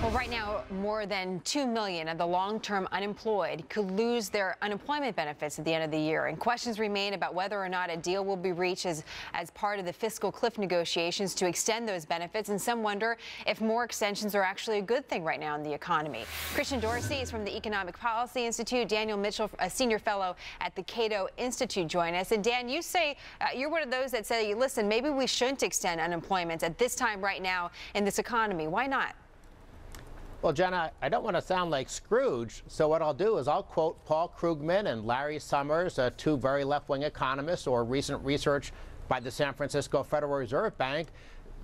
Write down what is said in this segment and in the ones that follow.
Well, right now, more than 2 million of the long-term unemployed could lose their unemployment benefits at the end of the year. And questions remain about whether or not a deal will be reached as part of the fiscal cliff negotiations to extend those benefits. And some wonder if more extensions are actually a good thing right now in the economy. Christian Dorsey is from the Economic Policy Institute. Daniel Mitchell, a senior fellow at the Cato Institute, join us. And Dan, you say you're one of those that say, listen, maybe we shouldn't extend unemployment at this time right now in this economy. Why not? Well, Jenna, I don't want to sound like Scrooge, so what I'll do is I'll quote Paul Krugman and Larry Summers, two very left-wing economists, or recent research by the San Francisco Federal Reserve Bank.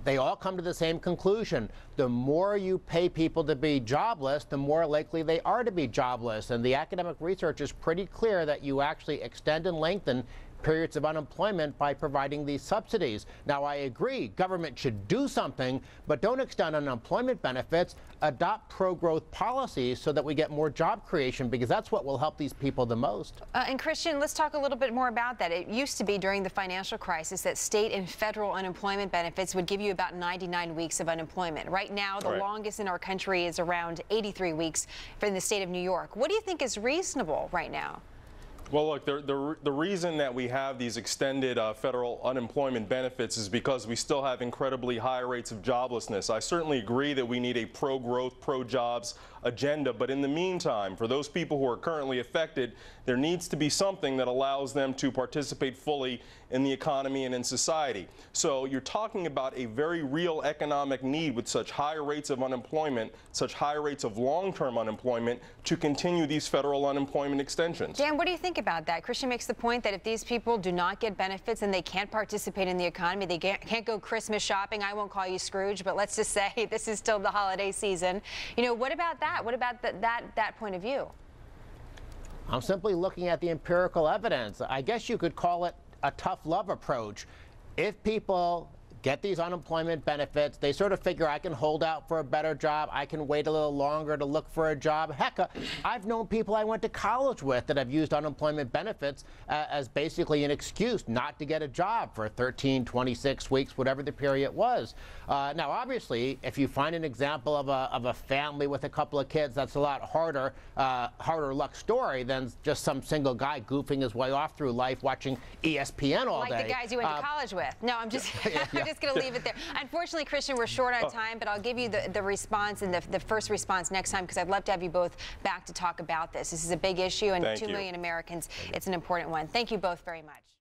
They all come to the same conclusion. The more you pay people to be jobless, the more likely they are to be jobless. And the academic research is pretty clear that you actually extend and lengthen periods of unemployment by providing these subsidies. Now, I agree, government should do something, but don't extend unemployment benefits. Adopt pro-growth policies so that we get more job creation, because that's what will help these people the most. And Christian, let's talk a little bit more about that. It used to be during the financial crisis that state and federal unemployment benefits would give you about 99 weeks of unemployment. Right now, the longest in our country is around 83 weeks for the state of New York. What do you think is reasonable right now? Well, look, the reason that we have these extended federal unemployment benefits is because we still have incredibly high rates of joblessness. I certainly agree that we need a pro-growth, pro-jobs agenda, but in the meantime, for those people who are currently affected, there needs to be something that allows them to participate fully in the economy and in society. So you're talking about a very real economic need with such high rates of unemployment, such high rates of long-term unemployment, to continue these federal unemployment extensions. Dan, what do you think about that? Christian makes the point that if these people do not get benefits and they can't participate in the economy, they can't go Christmas shopping. I won't call you Scrooge, but let's just say this is still the holiday season. You know, what about that? What about that point of view? I'm simply looking at the empirical evidence. I guess you could call it a tough love approach. If people get these unemployment benefits, they sort of figure, I can hold out for a better job, I can wait a little longer to look for a job. Heck, I've known people I went to college with that have used unemployment benefits as basically an excuse not to get a job for 13, 26 weeks, whatever the period was. Now, obviously, if you find an example of a family with a couple of kids, that's a lot harder luck story than just some single guy goofing his way off through life watching ESPN all day. Like the guys you went to college with. No, I'm just going to leave it there. Unfortunately, Christian, we're short on time, but I'll give you the response and the first response next time, because I'd love to have you both back to talk about this. This is a big issue, and 2 million Americans, it's an important one. Thank you both very much.